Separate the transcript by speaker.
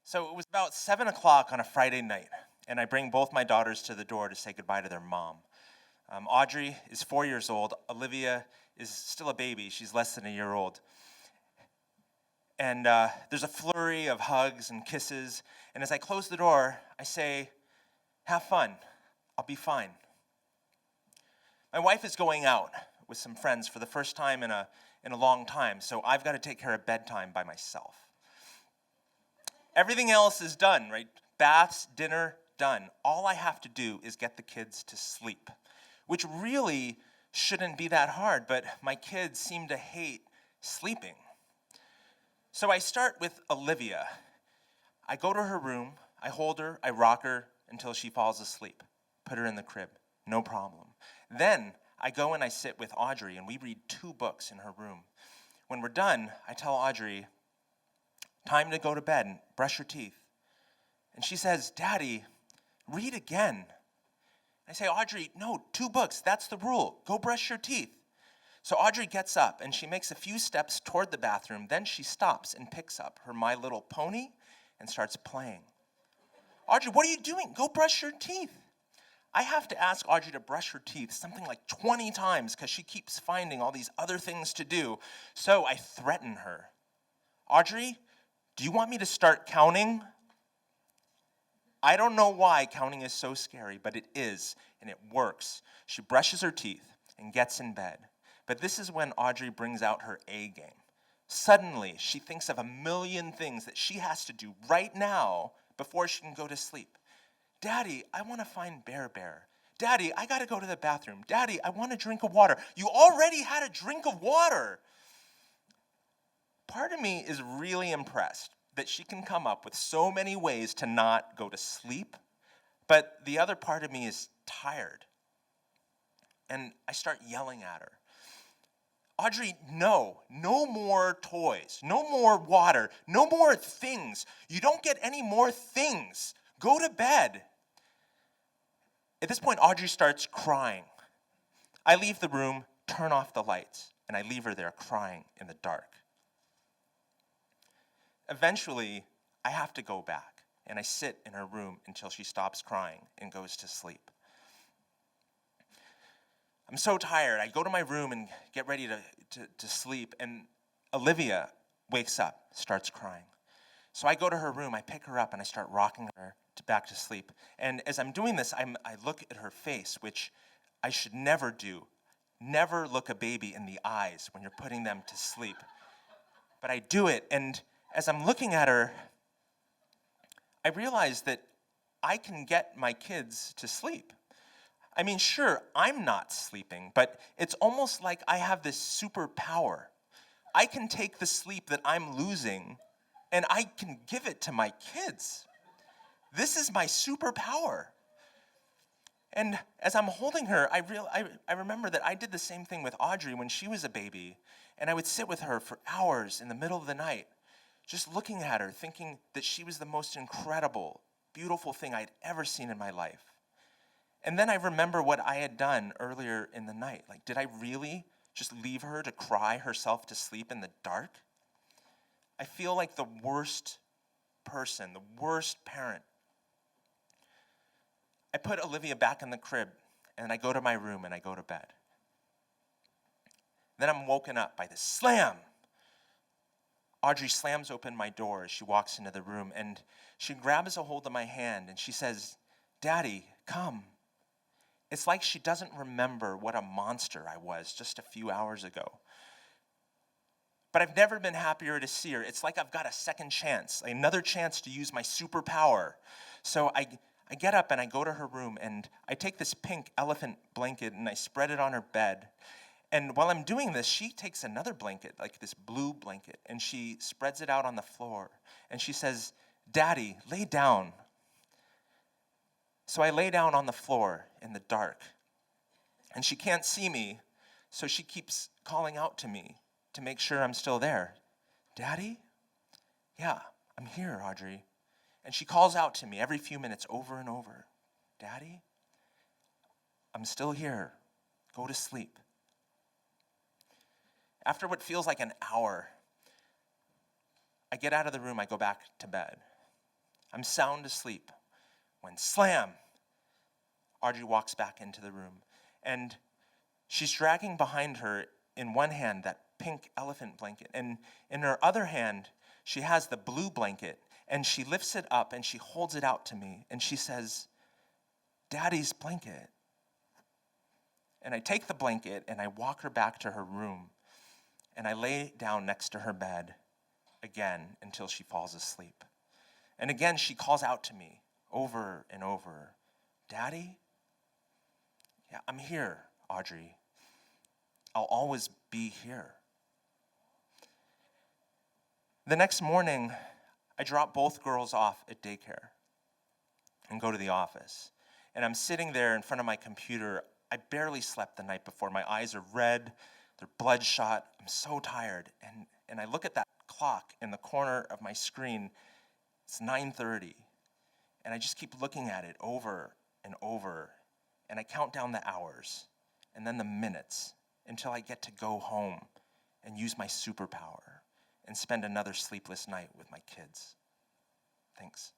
Speaker 1: So it was about 7 o'clock on a Friday night, and I bring both my daughters to the door to say goodbye to their mom. Audrey is 4 years old. Olivia is still a baby. She's less than a year old. And there's a flurry of hugs and kisses. And as I close the door, I say, "Have fun. I'll be fine." My wife is going out with some friends for the first time in a long time, so I've got to take care of bedtime by myself. Everything else is done, right? Baths, dinner, done. All I have to do is get the kids to sleep, which really shouldn't be that hard, but my kids seem to hate sleeping. So I start with Olivia. I go to her room, I hold her, I rock her until she falls asleep. Put her in the crib, no problem. Then I go and I sit with Audrey and we read 2 books in her room. When we're done, I tell Audrey, "Time to go to bed and brush your teeth." And she says, "Daddy, read again." I say, "Audrey, no, 2 books, that's the rule. Go brush your teeth." So Audrey gets up and she makes a few steps toward the bathroom. Then she stops and picks up her My Little Pony and starts playing. "Audrey, what are you doing? Go brush your teeth." I have to ask Audrey to brush her teeth something like 20 times because she keeps finding all these other things to do. So I threaten her. "Audrey, do you want me to start counting?" I don't know why counting is so scary, but it is, and it works. She brushes her teeth and gets in bed. But this is when Audrey brings out her A game. Suddenly, she thinks of a million things that she has to do right now before she can go to sleep. "Daddy, I want to find Bear Bear. Daddy, I got to go to the bathroom. Daddy, I want a drink of water." You already had a drink of water. Part of me is really impressed that she can come up with so many ways to not go to sleep, but the other part of me is tired. And I start yelling at her. "Audrey, no more toys, no more water, no more things. You don't get any more things. Go to bed." At this point, Audrey starts crying. I leave the room, turn off the lights, and I leave her there crying in the dark. Eventually, I have to go back, and I sit in her room until she stops crying and goes to sleep. I'm so tired. I go to my room and get ready to sleep, and Olivia wakes up, starts crying. So I go to her room, I pick her up, and I start rocking her back to sleep. And as I'm doing this, I look at her face, which I should never do. Never look a baby in the eyes when you're putting them to sleep. But I do it, and as I'm looking at her, I realize that I can get my kids to sleep. I mean, sure, I'm not sleeping, but it's almost like I have this superpower. I can take the sleep that I'm losing and I can give it to my kids. This is my superpower. And as I'm holding her, I remember that I did the same thing with Audrey when she was a baby, and I would sit with her for hours in the middle of the night, just looking at her, thinking that she was the most incredible, beautiful thing I'd ever seen in my life. And then I remember what I had done earlier in the night. Like, did I really just leave her to cry herself to sleep in the dark? I feel like the worst person, the worst parent. I put Olivia back in the crib, and I go to my room and I go to bed. Then I'm woken up by this slam. Audrey slams open my door as she walks into the room, and she grabs a hold of my hand and she says, "Daddy, come." It's like she doesn't remember what a monster I was just a few hours ago. But I've never been happier to see her. It's like I've got a second chance, another chance to use my superpower. So I get up and I go to her room and I take this pink elephant blanket and I spread it on her bed. And while I'm doing this, she takes another blanket, like this blue blanket, and she spreads it out on the floor. And she says, "Daddy, lay down." So I lay down on the floor in the dark, and she can't see me, so she keeps calling out to me to make sure I'm still there. "Daddy?" "Yeah, I'm here, Audrey." And she calls out to me every few minutes over and over. "Daddy? I'm still here. Go to sleep." After what feels like an hour, I get out of the room, I go back to bed. I'm sound asleep when slam, Audrey walks back into the room. And she's dragging behind her in one hand that pink elephant blanket. And in her other hand, she has the blue blanket. And she lifts it up and she holds it out to me. And she says, "Daddy's blanket." And I take the blanket and I walk her back to her room. And I lay down next to her bed again until she falls asleep. And again, she calls out to me over and over, "Daddy?" "Yeah, I'm here, Audrey. I'll always be here." The next morning, I drop both girls off at daycare and go to the office. And I'm sitting there in front of my computer. I barely slept the night before. My eyes are red, they're bloodshot. I'm so tired. And I look at that clock in the corner of my screen. It's 9:30. And I just keep looking at it over and over. And I count down the hours and then the minutes until I get to go home and use my superpower and spend another sleepless night with my kids. Thanks.